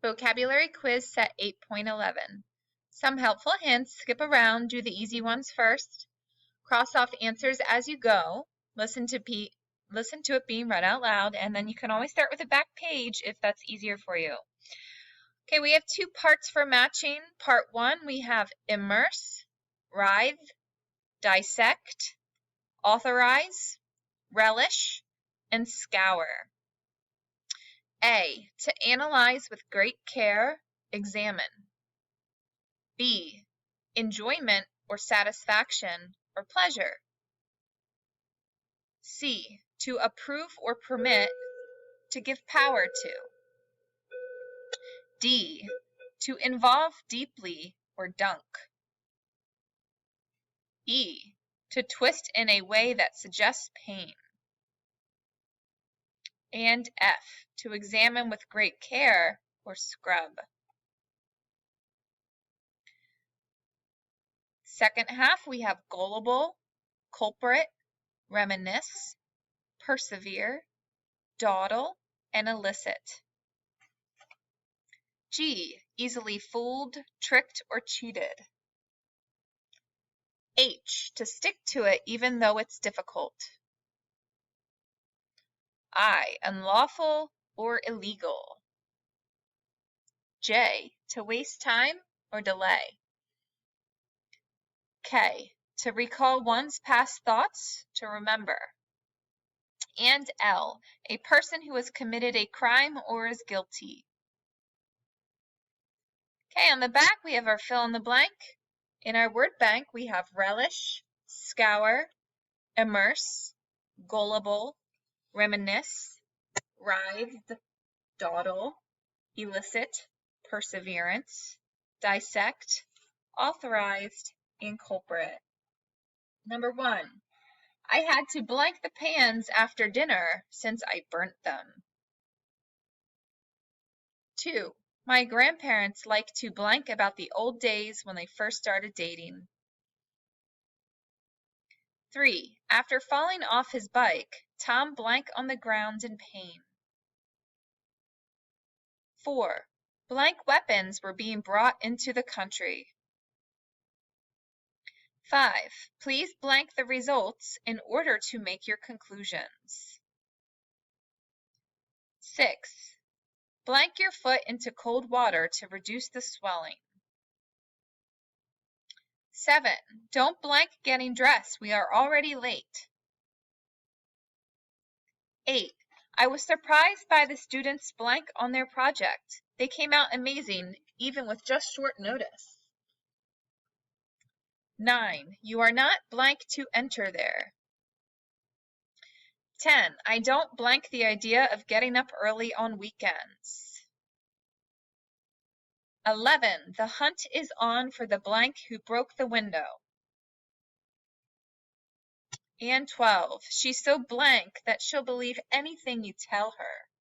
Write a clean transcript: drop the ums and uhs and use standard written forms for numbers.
Vocabulary Quiz Set 8.11. Some helpful hints. Skip around, do the easy ones first. Cross off answers as you go. Listen to it being read out loud, and then you can always start with a back page if that's easier for you. Okay, we have two parts for matching. Part 1, we have immerse, writhe, dissect, authorize, relish, and scour. A, to analyze with great care, examine. B, enjoyment or satisfaction or pleasure. C, to approve or permit, to give power to. D, to involve deeply or dunk. E, to twist in a way that suggests pain. And F, to examine with great care or scrub. Second half, we have gullible, culprit, reminisce, persevere, dawdle, and elicit. G, easily fooled, tricked, or cheated. H, to stick to it even though it's difficult. I, unlawful or illegal. J, to waste time or delay. K, to recall one's past thoughts, to remember. And L, a person who has committed a crime or is guilty. Okay, on the back we have our fill in the blank. In our word bank we have relish, scour, immerse, gullible, reminisce, writhe, dawdle, elicit, perseverance, dissect, authorized, and culprit. Number 1, I had to blank the pans after dinner since I burnt them. 2, my grandparents like to blank about the old days when they first started dating. 3, after falling off his bike, Tom blank on the ground in pain. 4, blank weapons were being brought into the country. 5, please blank the results in order to make your conclusions. 6, blank your foot into cold water to reduce the swelling. 7, don't blank getting dressed, we are already late. 8, I was surprised by the students blank on their project. They came out amazing, even with just short notice. 9, you are not blank to enter there. 10, I don't blank the idea of getting up early on weekends. 11, the hunt is on for the blank who broke the window. And 12, she's so blank that she'll believe anything you tell her.